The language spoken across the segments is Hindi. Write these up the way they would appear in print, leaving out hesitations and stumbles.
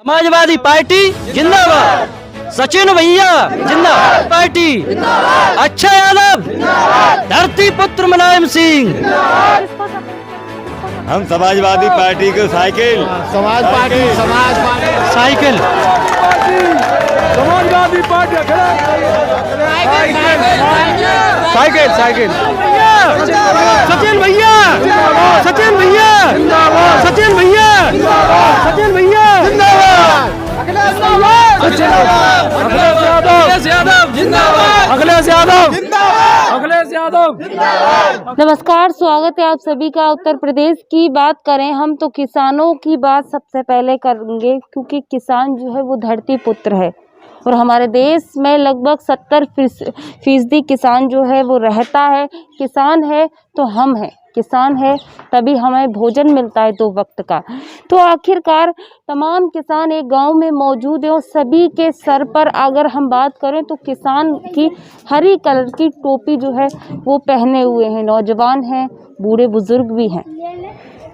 समाजवादी पार्टी जिंदाबाद, सचिन भैया जिंदाबाद, पार्टी अच्छा यादव, धरती पुत्र मुलायम सिंह। हम समाजवादी पार्टी को cycle, Samajwadi cycle, Samajwadi party cycle cycle, Sachin भैया, सचिन भैया, सचिन भैया, सचिन भैया अखिलेश यादव जिंदाबाद, अखिलेश यादव, अखिलेश यादव। नमस्कार, स्वागत है आप सभी का। उत्तर प्रदेश की बात करें हम तो किसानों की बात सबसे पहले करेंगे, क्योंकि किसान जो है वो धरती पुत्र है और हमारे देश में लगभग 70% किसान जो है वो रहता है। किसान है तो हम हैं, किसान है तभी हमें भोजन मिलता है 2 वक्त का। तो आखिरकार तमाम किसान एक गांव में मौजूद है और सभी के सर पर अगर हम बात करें तो किसान की हरी कलर की टोपी जो है वो पहने हुए हैं। नौजवान हैं, बूढ़े बुजुर्ग भी हैं।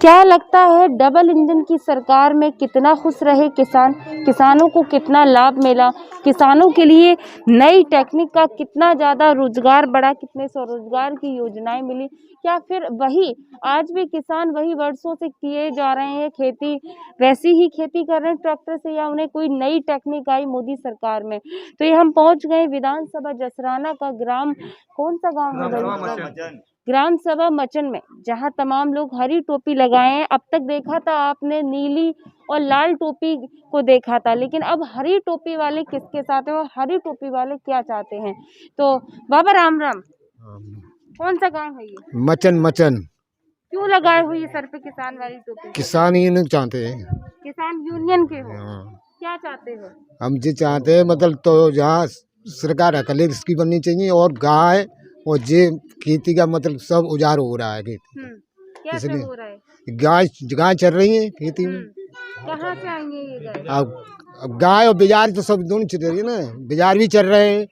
क्या लगता है डबल इंजन की सरकार में कितना खुश रहे किसान, किसानों को कितना लाभ मिला, किसानों के लिए नई टेक्निक का कितना ज़्यादा रोजगार बढ़ा, कितने स्वरोजगार की योजनाएं मिली, या फिर वही आज भी किसान वही वर्षों से किए जा रहे हैं खेती, वैसी ही खेती कर रहे हैं ट्रैक्टर से, या उन्हें कोई नई टेक्निक आई मोदी सरकार में। तो ये हम पहुंच गए विधानसभा जसराना का ग्राम, कौन सा गाँव है, ग्राम सभा मचन में, जहां तमाम लोग हरी टोपी लगाए हैं। अब तक देखा था आपने नीली और लाल टोपी को देखा था, लेकिन अब हरी टोपी वाले किसके साथ हैं और हरी टोपी वाले क्या चाहते हैं। तो बाबा राम राम, कौन सा गांव है ये? मचन मचन। क्यों लगाए हुई है सर पे किसान वाली टोपी? किसान यूनियन चाहते हैं। किसान यूनियन के हो, क्या चाहते हो? हम जी चाहते हैं मतलब तो जहाँ सरकार अकले इसकी बननी चाहिए, और गाय और जे खेती का मतलब सब उजाड़ हो रहा है खेती। क्या सब हो रहा है? गाय चल रही है खेती में। कहाँ से आएंगे ये गाय? अब गाय और बाजार तो सब दोनों चल रही है ना, बाजार भी चल रहे हैं।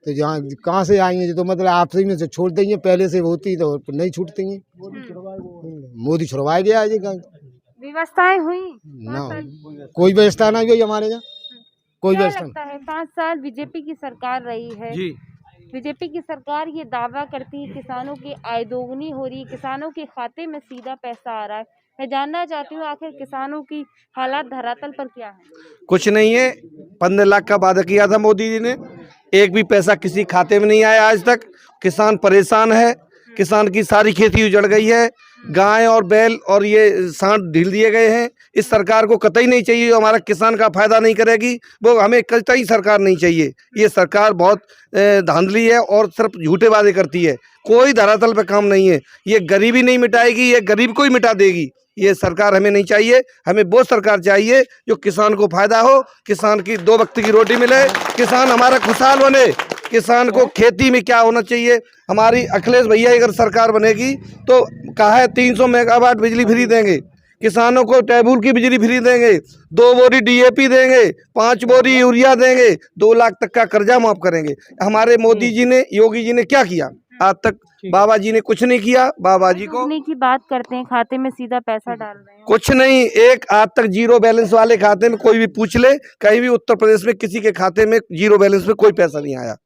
तो जहाँ कहाँ से आएंगे, तो मतलब आपसी में से छोड़ देंगे, पहले से होती तो नहीं छूटती हैं। मोदी छुड़वाया गया है ये गाय। व्यवस्थाएं हुई ना, कोई व्यवस्था नहीं हुई हमारे यहाँ, कोई व्यवस्था। 5 साल बीजेपी की सरकार रही है जी। बीजेपी की सरकार ये दावा करती है किसानों की आय दोगुनी हो रही है, किसानों के खाते में सीधा पैसा आ रहा है। मैं जानना चाहती हूँ आखिर किसानों की हालात धरातल पर क्या है? कुछ नहीं है। 15 लाख का वादा किया था मोदी जी ने, एक भी पैसा किसी खाते में नहीं आया आज तक। किसान परेशान है, किसान की सारी खेती उजड़ गई है। गाय और बैल और ये सांड ढील दिए गए हैं। इस सरकार को कतई नहीं चाहिए, हमारा किसान का फायदा नहीं करेगी, वो हमें कतई सरकार नहीं चाहिए। ये सरकार बहुत धांधली है और सिर्फ झूठे वादे करती है, कोई धरातल पे काम नहीं है। ये गरीबी नहीं मिटाएगी, ये गरीब को ही मिटा देगी। ये सरकार हमें नहीं चाहिए, हमें वो सरकार चाहिए जो किसान को फायदा हो, किसान की 2 वक्त की रोटी मिले, किसान हमारा खुशहाल बने। किसान को खेती में क्या होना चाहिए, हमारी अखिलेश भैया अगर सरकार बनेगी तो कहा है 300 मेगावाट बिजली फ्री देंगे, किसानों को टेबुल की बिजली फ्री देंगे, 2 बोरी DAP देंगे, 5 बोरी यूरिया देंगे, 2 लाख तक का कर्जा माफ करेंगे। हमारे मोदी जी ने, योगी जी ने क्या किया आज तक? बाबा जी ने कुछ नहीं किया। बाबा जी को की बात करते हैं, खाते में सीधा पैसा डाल रहे हैं, कुछ नहीं। एक आज तक 0 बैलेंस वाले खाते में कोई भी पूछ ले, कहीं भी उत्तर प्रदेश में किसी के खाते में 0 बैलेंस में कोई पैसा नहीं आया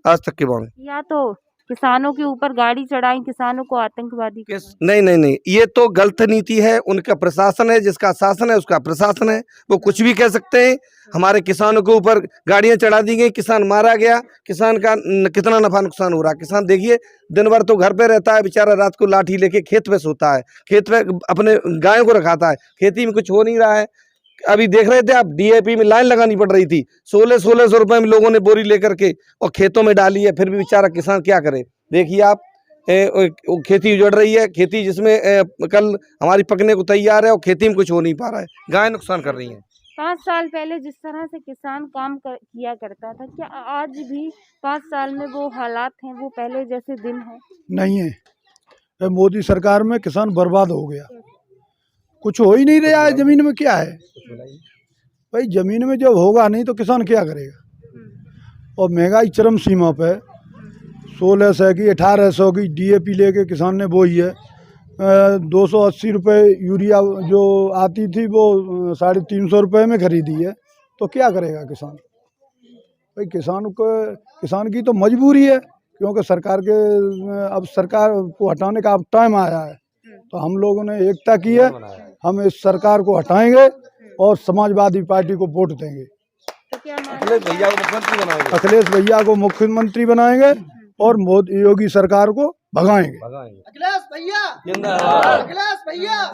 आज तक के बाद। या तो किसानों के ऊपर गाड़ी चढ़ाई, किसानों को आतंकवादी। नहीं नहीं नहीं, ये तो गलत नीति है। उनका प्रशासन है, जिसका शासन है उसका प्रशासन है, वो कुछ भी कह सकते हैं। हमारे किसानों के ऊपर गाड़ियां चढ़ा दी गई, किसान मारा गया, किसान का कितना नफा नुकसान हो रहा है। किसान देखिए दिन भर तो घर पे रहता है बेचारा, रात को लाठी लेके खेत पे सोता है, खेत पे अपने गायों को रखाता है, खेती में कुछ हो नहीं रहा है। अभी देख रहे थे आप, DAP में लाइन लगानी पड़ रही थी, 1600 रुपए में लोगों ने बोरी लेकर के और खेतों में डाली है, फिर भी बेचारा किसान क्या करे। देखिए आप, खेती उजड़ रही है, खेती जिसमें कल हमारी पकने को तैयार है और खेती में कुछ हो नहीं पा रहा है, गाय नुकसान कर रही हैं। 5 साल पहले जिस तरह से किसान किया करता था, क्या आज भी 5 साल में वो हालात हैं, वो पहले जैसे दिन है? नहीं है। मोदी सरकार में किसान बर्बाद हो गया, कुछ हो ही नहीं रहा है। जमीन में क्या है भाई, जमीन में जब होगा नहीं तो किसान क्या करेगा। और महंगाई चरम सीमा पे, 1600 की 1800 की DAP लेके किसान ने बोई है, 280 रुपये यूरिया जो आती थी वो 350 रुपये में खरीदी है, तो क्या करेगा किसान? भाई किसान की तो मजबूरी है, क्योंकि सरकार के अब सरकार को हटाने का अब टाइम आया है। तो हम लोगों ने एकता की है, हम इस सरकार को हटाएंगे और समाजवादी पार्टी को वोट देंगे। तो क्या अखिलेश भैया को मुख्यमंत्री बनाएंगे। अखिलेश भैया को मुख्यमंत्री बनाएंगे और मोदी योगी सरकार को भगाएंगे।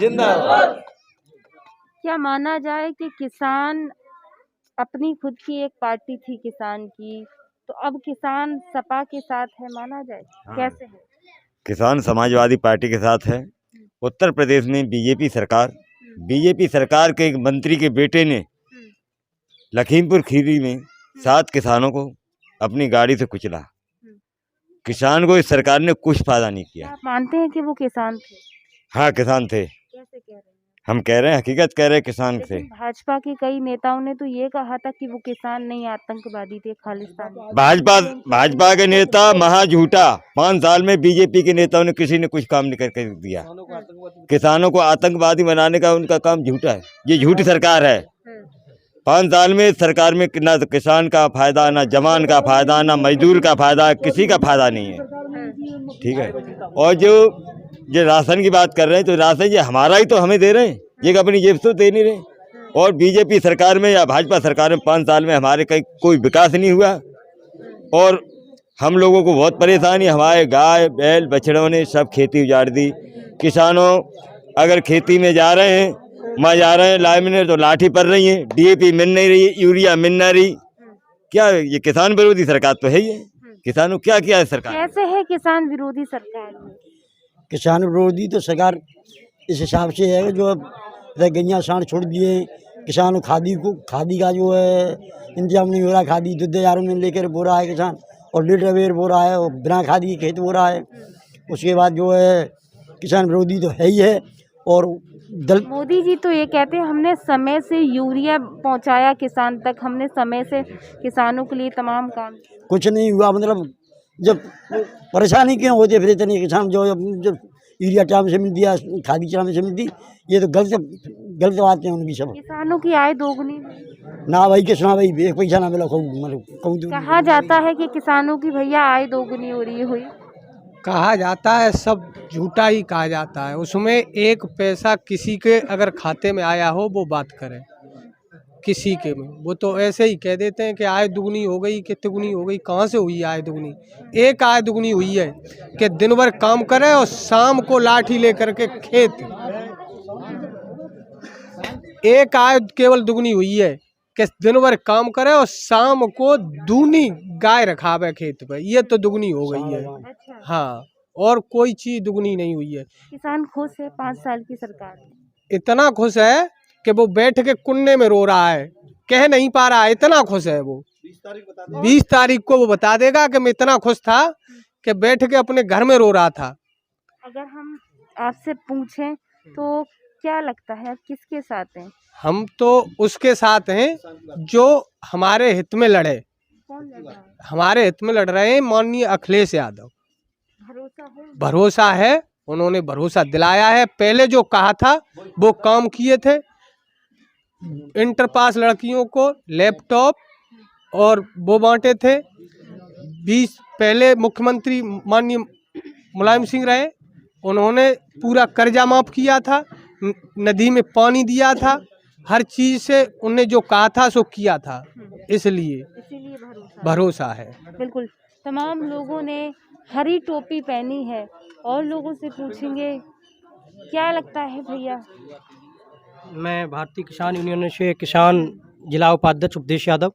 जिंदाबाद। क्या माना जाए कि किसान अपनी खुद की एक पार्टी थी किसान की, तो अब किसान सपा के साथ है, माना जाए? कैसे है? किसान समाजवादी पार्टी के साथ है। उत्तर प्रदेश में बीजेपी सरकार के एक मंत्री के बेटे ने लखीमपुर खीरी में 7 किसानों को अपनी गाड़ी से कुचला। किसान को इस सरकार ने कुछ फायदा नहीं किया। आप मानते हैं कि वो किसान थे? हाँ, किसान थे। कैसे कह रहे हैं? हम कह रहे हैं, हकीकत कह रहे हैं, किसान थे। लेकिन भाजपा के कई नेताओं ने तो ये कहा था कि वो किसान नहीं, आतंकवादी थे, खालिस्तानी। भाजपा के नेता महा झूठा। 5 साल में बीजेपी के नेताओं ने किसी ने कुछ काम नहीं करके दिया। किसानों को आतंकवादी बनाने का उनका काम झूठा है। ये झूठी सरकार है। 5 साल में सरकार में ना तो किसान का फायदा, ना जवान का फायदा, ना मजदूर का फायदा, किसी का फायदा नहीं है। ठीक है। और जो राशन की बात कर रहे हैं, तो राशन ये हमारा ही तो हमें दे रहे हैं, ये अपनी जेब से दे नहीं रहे। और बीजेपी सरकार में या भाजपा सरकार में 5 साल में हमारे कहीं कोई विकास नहीं हुआ और हम लोगों को बहुत परेशानी। हमारे गाय बैल बछड़ों ने सब खेती उजाड़ दी। किसानों अगर खेती में जा रहे हैं, वहाँ जा रहे हैं, लाइन में तो लाठी पड़ रही है, डीएपी मिल नहीं रही, यूरिया मिल नहीं रही। क्या ये किसान विरोधी सरकार तो है ही है। किसानों क्या किया है सरकार? कैसे है किसान विरोधी सरकार? किसान विरोधी तो सरकार इस हिसाब से है जो अब गैया सांड छोड़ दिए, किसान खादी का जो है इंतजाम नहीं हो रहा। खादी 2,000 में लेकर बो रहा है किसान, और लीटर बेर बो रहा है, और बिना खादी के खेत बो रहा है। उसके बाद जो है किसान विरोधी तो है ही है। और मोदी जी तो ये कहते हैं हमने समय से यूरिया पहुंचाया किसान तक, हमने समय से किसानों के लिए तमाम काम। कुछ नहीं हुआ। मतलब जब परेशानी क्यों होती है फिर इतने किसान जो जब यूरिया टाइम से मिल दिया, खादी टाइम से मिलती, ये तो गलत बातें हैं उनकी सब। किसानों की आय दोगुनी ना भाई किसना भाई एक पैसा ना मिला मतलब कहा जाता है कि किसानों की भैया आय दोगुनी हो रही हुई। कहा जाता है, सब झूठा ही कहा जाता है। उसमें एक पैसा किसी के अगर खाते में आया हो वो बात करें, किसी के में वो तो ऐसे ही कह देते हैं कि आय दुगनी हो गई कि तिगुनी हो गई। कहाँ से हुई आय दुगनी? एक आय दुगनी हुई है कि दिन भर काम करे और शाम को लाठी लेकर के खेत। एक आय केवल दुगनी हुई है कि दिन भर काम करे और शाम को दूनी गाय रखावे खेत पे, ये तो दुगनी हो गई है। अच्छा। हाँ, और कोई चीज दुगनी नहीं हुई है। किसान खुश है 5 साल की सरकार में? इतना खुश है कि वो बैठ के कुन्ने में रो रहा है, कह नहीं पा रहा है, इतना खुश है वो। 20 तारीख को वो बता देगा कि मैं इतना खुश था कि बैठ के अपने घर में रो रहा था। अगर हम आपसे पूछें तो क्या लगता है आप किसके साथ हैं? हम तो उसके साथ हैं जो हमारे हित में लड़े। कौन लड़ रहा है? हमारे हित में लड़ रहे हैं माननीय अखिलेश यादव। भरोसा है? भरोसा है, उन्होंने भरोसा दिलाया है। पहले जो कहा था वो काम किए थे। इंटर पास लड़कियों को लैपटॉप और वो बांटे थे। 20 पहले मुख्यमंत्री माननीय मुलायम सिंह रहे, उन्होंने पूरा कर्जा माफ किया था, नदी में पानी दिया था, हर चीज से उन्हें जो कहा था सो किया था। इसलिए भरोसा है। बिल्कुल। तमाम लोगों ने हरी टोपी पहनी है और लोगों से पूछेंगे क्या लगता है भैया? मैं भारतीय किसान यूनियन से किसान जिला उपाध्यक्ष उपदेश यादव।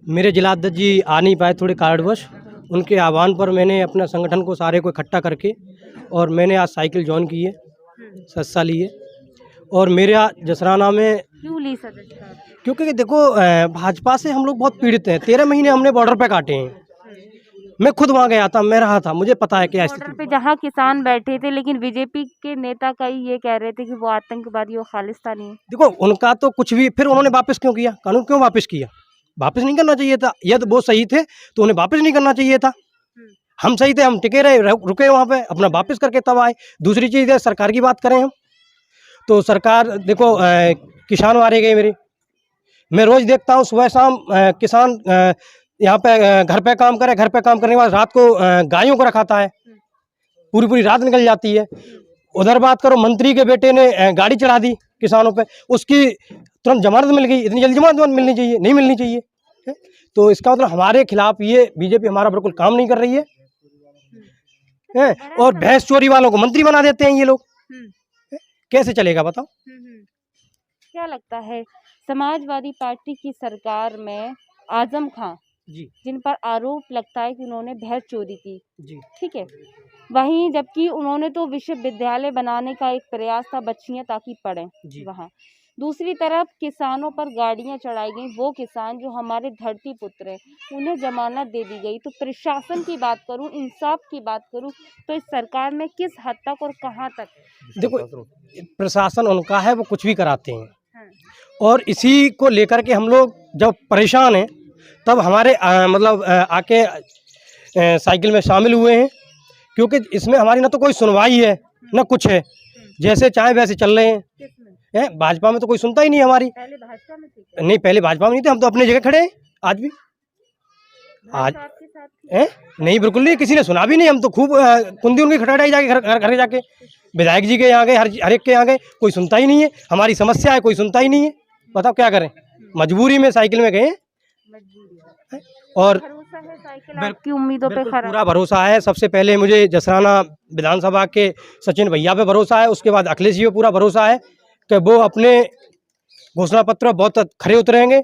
मेरे जिला अध्यक्ष जी आ नहीं पाए थोड़े कारणवश, उनके आह्वान पर मैंने अपना संगठन को सारे को इकट्ठा करके और मैंने आज साइकिल ज्वाइन की है, सदस्यता ली है। और मेरे जसराना में क्यों ली सदस्यता? क्योंकि देखो भाजपा से हम लोग बहुत पीड़ित हैं। 13 महीने हमने बॉर्डर पे काटे हैं। मैं खुद वहाँ गया था, मैं रहा था, मुझे पता है क्या स्थिति पे जहाँ किसान बैठे थे, लेकिन बीजेपी के नेता कई ये कह रहे थे कि वो आतंकवादी और खालिस्तानी है। देखो उनका तो कुछ भी, फिर उन्होंने वापस क्यों किया? कानून क्यों वापस किया? वापस नहीं करना चाहिए था। यदि वो सही थे तो उन्हें वापस नहीं करना चाहिए था। हम सही थे, हम टिके रहे, रुके वहाँ पे, अपना वापस करके तब आए। दूसरी चीज़ है, सरकार की बात करें हम तो सरकार देखो, किसान मारे गए मेरे, मैं रोज़ देखता हूँ सुबह शाम किसान यहाँ पे घर पे काम करे, घर पे काम करने के बाद रात को गायों को रखाता है, पूरी पूरी रात निकल जाती है। उधर बात करो, मंत्री के बेटे ने गाड़ी चढ़ा दी किसानों पे, उसकी तुरंत जमानत मिल गई। इतनी जल्दी जमानत मिलनी चाहिए, नहीं मिलनी चाहिए है? तो इसका मतलब हमारे खिलाफ ये बीजेपी हमारा बिल्कुल काम नहीं कर रही है? और भैंस चोरी वालों को मंत्री बना देते हैं ये लोग, कैसे चलेगा बताओ? क्या लगता है समाजवादी पार्टी की सरकार में आजम खान जी जिन पर आरोप लगता है कि उन्होंने भैंस चोरी की, जी ठीक है, वहीं जबकि उन्होंने तो विश्वविद्यालय बनाने का एक प्रयास था बच्चियां ताकि पढ़ें जी वहाँ, दूसरी तरफ किसानों पर गाड़ियां चढ़ाई गई, वो किसान जो हमारे धरती पुत्र हैं उन्हें जमानत दे दी गई। तो प्रशासन की बात करूं, इंसाफ की बात करूं, तो इस सरकार में किस हद तक और कहां तक? देखो, प्रशासन उनका है, वो कुछ भी कराते हैं, और इसी को लेकर के हम लोग जब परेशान हैं तब हमारे मतलब आके साइकिल में शामिल हुए हैं, क्योंकि इसमें हमारी ना तो कोई सुनवाई है ना कुछ है, जैसे चाहे वैसे चल रहे हैं। भाजपा में तो कोई सुनता ही नहीं हमारी। पहले भाजपा में थे? नहीं, पहले भाजपा में नहीं थे, हम तो अपनी जगह खड़े हैं आज भी। आज आपके साथ थी? नहीं, बिल्कुल नहीं, किसी ने सुना भी नहीं। हम तो खूब कुंदी उनकी खटखटाई जाके घर जाके, विधायक जी के यहाँ गए, हर एक के यहाँ गए, कोई सुनता ही नहीं है। हमारी समस्या है, कोई सुनता ही नहीं है। बताओ क्या करें, मजबूरी में साइकिल में गए। और भरोसा है साइकिल आपकी उम्मीदों पे खरा? पूरा भरोसा है। सबसे पहले मुझे जसराना विधानसभा के सचिन भैया पे भरोसा है, उसके बाद अखिलेश जी पे पूरा भरोसा है कि वो अपने घोषणा पत्र बहुत खरे उतरेंगे।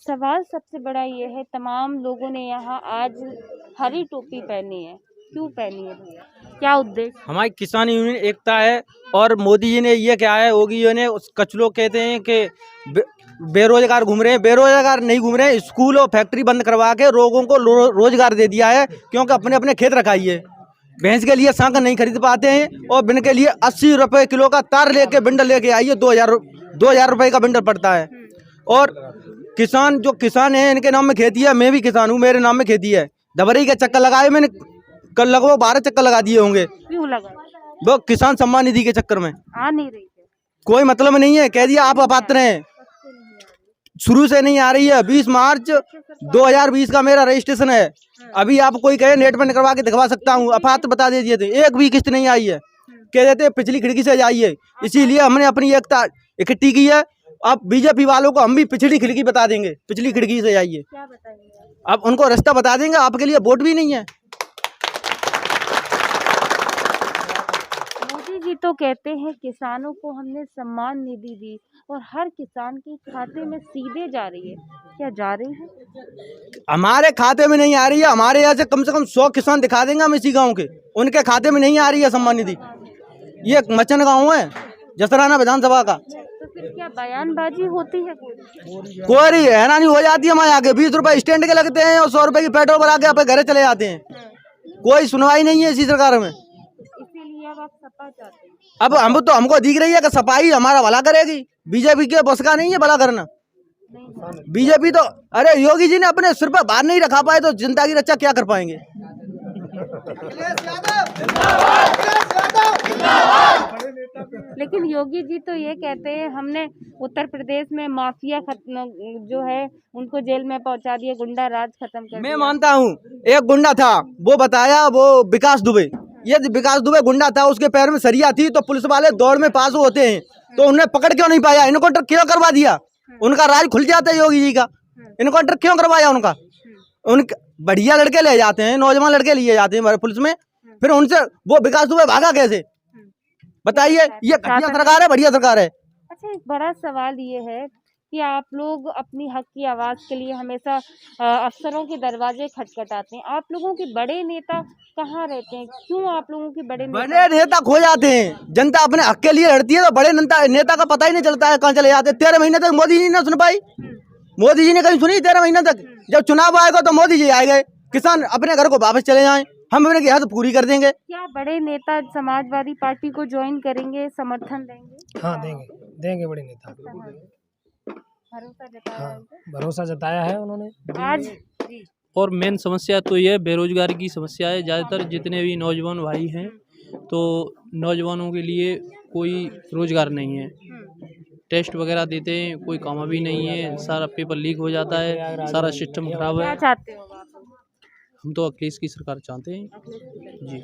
सवाल सबसे बड़ा ये है, तमाम लोगों ने यहाँ आज हरी टोपी पहनी है, क्यों पहनी है भैया, क्या उद्देश्य? हमारी किसान यूनियन एकता है, और मोदी जी ने ये क्या है, योगी जी ने कुछ लोग कहते हैं कि बेरोजगार घूम रहे हैं, बेरोजगार नहीं घूम रहे हैं, स्कूल और फैक्ट्री बंद करवा के लोगों को रोजगार दे दिया है, क्योंकि अपने अपने खेत रखाई है। भैंस के लिए सांकर नहीं खरीद पाते हैं, और बिन के लिए 80 रुपए किलो का तार लेके बिंडल लेके आइए, 2000 रुपए का बिंडल पड़ता है। और किसान जो किसान है, इनके नाम में खेती है, मैं भी किसान हूँ, मेरे नाम में खेती है। दबरी के चक्कर लगाए मैंने, कल लगभग 12 चक्कर लगा दिए होंगे। क्यों लगा? वो किसान सम्मान निधि के चक्कर में आ नहीं रही है? कोई मतलब नहीं है, कह दिया आप अपात्र हैं, शुरू से नहीं आ रही है। 20 मार्च 2020 का मेरा रजिस्ट्रेशन है, अभी आप कोई कहे नेट पर करवा के दिखवा सकता हूँ, अपात्र बता दीजिए थे, एक भी किस्त नहीं आई है, कह देते पिछली खिड़की से जाइए। इसीलिए हमने अपनी एकता इकट्ठी की है। अब बीजेपी वालों को हम भी पिछली खिड़की बता देंगे, पिछली खिड़की से जाइए, क्या बताएंगे? अब उनको रास्ता बता देंगे। आपके लिए वोट भी नहीं है। मोदी जी तो कहते हैं किसानों को हमने सम्मान निधि दी और हर किसान के खाते में सीधे जा रही है, क्या जा रही है? हमारे खाते में नहीं आ रही है, हमारे यहाँ से कम 100 किसान दिखा देंगे हम इसी गांव के, उनके खाते में नहीं आ रही है सम्मान निधि। ये मचन गांव है जसराना विधानसभा का। तो फिर क्या बयानबाजी होती है? कोई हैरानी हो जाती है हमारे आगे, 20 रुपए स्टैंड के लगते हैं और 100 रुपए की पेट्रोल भरा के अपने घरे चले जाते हैं। कोई सुनवाई नहीं है इसी सरकार में। इसीलिए अब आप सपा चाहते हैं? अब हम तो हमको दिख रही है कि सफाई हमारा भला करेगी, बीजेपी के बस का नहीं है भला करना। बीजेपी तो, अरे योगी जी ने अपने सिर पर भार नहीं रखा पाए तो जनता की रक्षा क्या कर पाएंगे। लेकिन योगी जी तो ये कहते हैं हमने उत्तर प्रदेश में माफिया खत्म जो है उनको जेल में पहुंचा दिया, गुंडा राज खत्म कर दिया। मैं मानता हूँ, एक गुंडा था, वो बताया, वो विकास दुबे, ये विकास दुबे गुंडा था, उसके पैर में सरिया थी, तो पुलिस वाले दौड़ में पास होते हैं, तो उन्हें पकड़ क्यों नहीं पाया? इनकाउंटर क्यों करवा दिया? उनका राज खुल जाता है योगी जी का, इनकाउंटर क्यों करवाया उनका? उनके बढ़िया लड़के ले जाते हैं, नौजवान लड़के लिए जाते हैं पुलिस में, फिर उनसे वो विकास दुबे भागा कैसे? बताइए, ये घटिया सरकार है, बढ़िया सरकार है? अच्छा, एक बड़ा सवाल ये है कि आप लोग अपनी हक की आवाज के लिए हमेशा अफसरों के दरवाजे खटखटाते हैं, आप लोगों के बड़े नेता कहाँ रहते हैं? क्यों आप लोगों के बड़े नेता खो जाते हैं? जनता अपने हक के लिए लड़ती है तो बड़े नेता का पता ही नहीं चलता है कहाँ चले जाते हैं। 13 महीने तक मोदी जी ने सुन पाई, मोदी जी ने कहीं सुनी 13 महीने तक? जब चुनाव आएगा तो मोदी जी आए गए, किसान अपने घर को वापस चले जाएं, हम अपने हद पूरी कर देंगे। क्या बड़े नेता समाजवादी पार्टी को ज्वाइन करेंगे, समर्थन देंगे? हाँ, देंगे बड़े नेता। भरोसा जताया है? भरोसा जताया है उन्होंने। आज और मेन समस्या तो ये बेरोजगारी की समस्या है। ज़्यादातर जितने भी नौजवान भाई हैं तो नौजवानों के लिए कोई रोजगार नहीं है। टेस्ट वगैरह देते हैं, कोई काम भी नहीं है, सारा पेपर लीक हो जाता है, सारा सिस्टम खराब क्या है। चाहते हो आप? हम तो अखिलेश की सरकार चाहते हैं जी।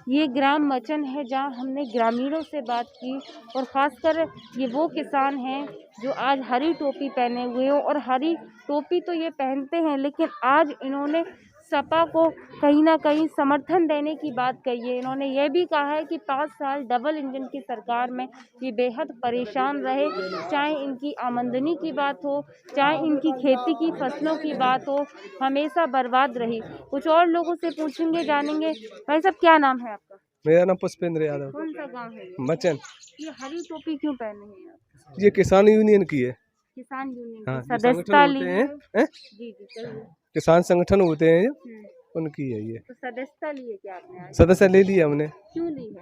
ये ग्राम मचन है जहां हमने ग्रामीणों से बात की और ख़ासकर ये वो किसान हैं जो आज हरी टोपी पहने हुए हो, और हरी टोपी तो ये पहनते हैं लेकिन आज इन्होंने सपा को कहीं ना कहीं समर्थन देने की बात कही है। इन्होंने ये भी कहा है कि 5 साल डबल इंजन की सरकार में ये बेहद परेशान रहे, चाहे इनकी आमदनी की बात हो, चाहे इनकी खेती की फसलों की बात हो, हमेशा बर्बाद रही। कुछ और लोगों से पूछेंगे, जानेंगे। भाई साहब, क्या नाम है आपका? मेरा नाम पुष्पेंद्र यादव। कौन सा गांव है ये? मचन। ये हरी टोपी क्यों पहने हैं आप? ये किसान यूनियन की है। किसान यूनियन हाँ, की जो सदस्यता संगठन ली होते है? हैं, जी जी, कहिए। किसान संगठन होते हैं हम्म, उनकी है ये। तो सदस्यता ली है क्या आपने आज? सदस्य ले लिया हमने, क्यों ली है?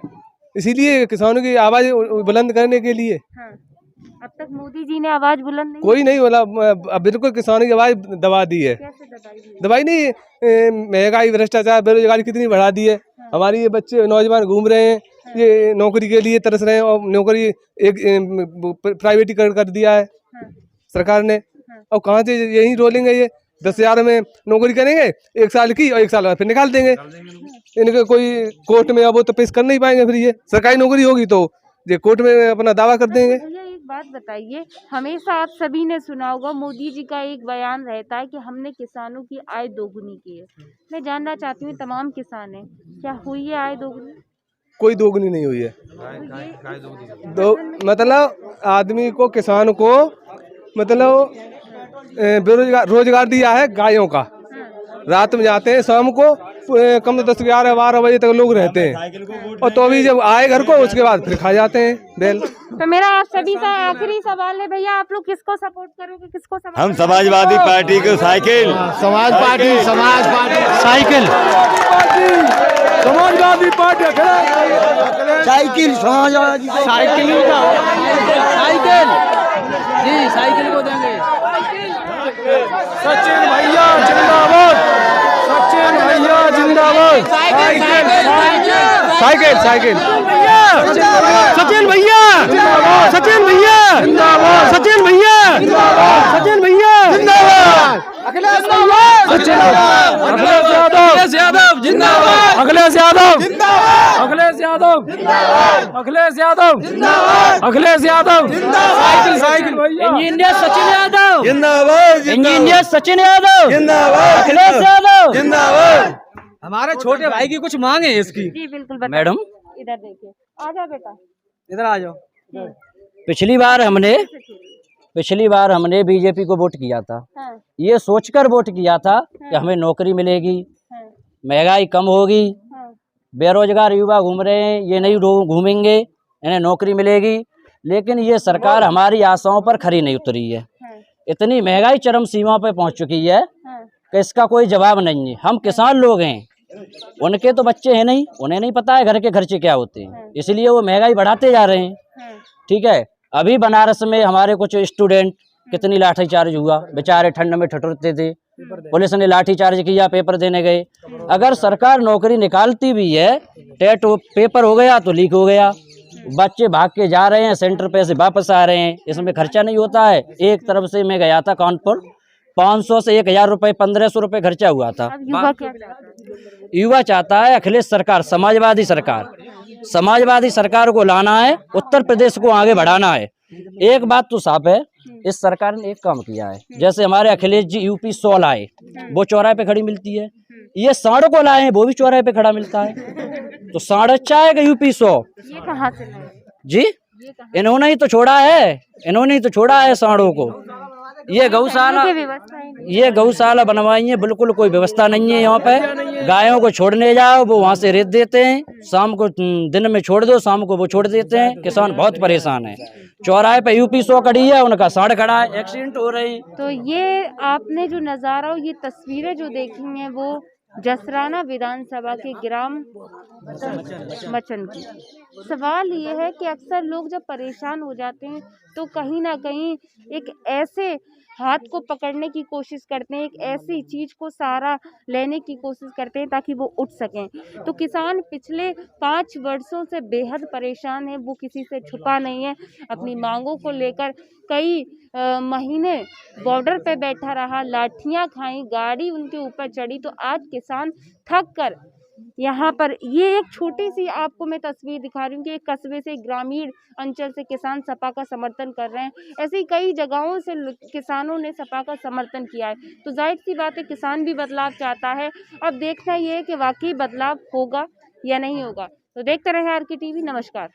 इसीलिए किसानों की आवाज बुलंद करने के लिए। हाँ, अब तक मोदी जी ने आवाज बुलंद नहीं कोई नहीं बोला, अब बिल्कुल किसानों की आवाज दबा दी है। कैसे दबाई है? दबाई नहीं, महंगाई, भ्रष्टाचार, बेरोजगारी कितनी बढ़ा दी है। हमारी ये बच्चे नौजवान घूम रहे हैं, ये नौकरी के लिए तरस रहे हैं, और नौकरी एक प्राइवेटीकरण कर दिया है सरकार ने। और कहाँ से यही रोलेंगे ये? 10,000 में नौकरी करेंगे 1 साल की, और 1 साल बाद फिर निकाल देंगे। इनके कोई कोर्ट में अब वो तो पेश कर नहीं पाएंगे। फिर ये सरकारी नौकरी होगी तो ये कोर्ट में अपना दावा कर देंगे। भैया एक बात बताइए, हमेशा आप सभी ने सुना होगा मोदी जी का एक बयान रहता है कि हमने किसानों की आय दोगुनी की है। मैं जानना चाहती हूँ, तमाम किसान हैं, क्या हुई है आय दोगुनी? कोई दोगुनी नहीं हुई है। दो मतलब आदमी को, किसान को, मतलब बेरोजगार रोजगार दिया है गायों का। रात में जाते हैं, शाम को कम से 10, 11, 12 बजे तक लोग रहते हैं, और तो भी जब आए घर को उसके बाद फिर खा जाते हैं बैल। तो मेरा आप सभी से आखिरी सवाल है, भैया आप लोग किसको सपोर्ट करोगे, किसको समर्थन हम समाजवादी पार्टी को cycle, Samaj party cycle. Cycle Samajwadi party cycle Samajwadi cycle ji, cycle को देंगे। सचिन भैया जिंदाबाद, सचिन भैया जिंदाबाद। साइकिल साइकिल सचिन भैया जिंदाबाद, सचिन भैया जिंदाबाद, सचिन भैया जिंदाबाद, सचिन भैया जिंदाबाद, अखिलेश यादव, अखिलेश यादव जिंदाबाद, अखिलेश यादव अखिलेश यादव, अखिलेश यादव, अखिलेश यादव साइकिल साइकिल भैया। इंजीनियर सचिन यादव जिंदाबाद, इंजीनियर सचिन यादव जिंदाबाद, अखिलेश यादव जिंदाबाद। हमारे छोटे भाई की कुछ मांग है इसकी। जी बिल्कुल बताइए। मैडम, इधर देखिए, आ जाओ बेटा। इधर आ जाओ। पिछली बार हमने बीजेपी को वोट किया था, हाँ, ये सोचकर वोट किया था कि हमें नौकरी मिलेगी, हाँ, महंगाई कम होगी, हाँ, बेरोजगार युवा घूम रहे हैं, ये नहीं घूमेंगे, इन्हें नौकरी मिलेगी। लेकिन ये सरकार हमारी आशाओं पर खरी नहीं उतरी है। हाँ, इतनी महंगाई चरम सीमा पर पहुंच चुकी है हाँ, कि इसका कोई जवाब नहीं है। हम किसान लोग हैं, उनके तो बच्चे हैं नहीं, उन्हें नहीं पता है घर के खर्चे क्या होते हैं, इसलिए वो महंगाई बढ़ाते जा रहे हैं। हाँ, ठीक है, अभी बनारस में हमारे कुछ स्टूडेंट कितनी लाठीचार्ज हुआ, बेचारे ठंड में ठिठुरते थे, पुलिस ने लाठीचार्ज किया, पेपर देने गए। अगर सरकार नौकरी निकालती भी है, टेट पेपर हो गया तो लीक हो गया, बच्चे भाग के जा रहे हैं, सेंटर पे से वापस आ रहे हैं, इसमें खर्चा नहीं होता है। एक तरफ से मैं गया था कानपुर, 500 से 1,000 रुपये, 1,500 रुपये खर्चा हुआ था। अब युवा क्या चाहता है? युवा चाहता है अखिलेश सरकार, समाजवादी सरकार को लाना है, उत्तर प्रदेश को आगे बढ़ाना है। एक बात तो साफ है, इस सरकार ने एक काम किया है, जैसे हमारे अखिलेश जी यूपी 100 लाए, वो चौराहे पे खड़ी मिलती है, ये 100 को लाए हैं, वो भी चौराहे पे खड़ा मिलता है। तो 100 अच्छा है कि यूपी 100? ये कहाँ से लाए? जी, इन्होंने ही तो छोड़ा है, इन्होंने ही तो छोड़ा है 100 को। ये गौशाला, की व्यवस्था ही नहीं। ये गौशाला बनवाई है, बिल्कुल कोई व्यवस्था नहीं है यहाँ पे। गायों को छोड़ने जाओ, वो वहाँ से रेत देते हैं, शाम को दिन में छोड़ दो, शाम को वो छोड़ देते हैं। किसान बहुत परेशान है। चौराहे पे यूपी 100 खड़ी है, उनका 100 खड़ा है, एक्सीडेंट हो रहे हैं। तो ये आपने जो नज़ारा और ये तस्वीरें जो देखी हैं वो जसराना विधानसभा के ग्राम मचन की। सवाल ये है कि अक्सर लोग जब परेशान हो जाते हैं तो कहीं ना कहीं एक ऐसे हाथ को पकड़ने की कोशिश करते हैं, एक ऐसी चीज को सहारा लेने की कोशिश करते हैं ताकि वो उठ सकें। तो किसान पिछले 5 वर्षों से बेहद परेशान है, वो किसी से छुपा नहीं है। अपनी मांगों को लेकर कई महीने बॉर्डर पे बैठा रहा, लाठियां खाई, गाड़ी उनके ऊपर चढ़ी, तो आज किसान थक कर यहाँ पर, ये एक छोटी सी आपको मैं तस्वीर दिखा रही हूँ कि एक कस्बे से, ग्रामीण अंचल से किसान सपा का समर्थन कर रहे हैं। ऐसे ही कई जगहों से किसानों ने सपा का समर्थन किया है। तो जाहिर सी बात है किसान भी बदलाव चाहता है। अब देखना ये है कि वाकई बदलाव होगा या नहीं होगा। तो देखते रहे RK TV। नमस्कार।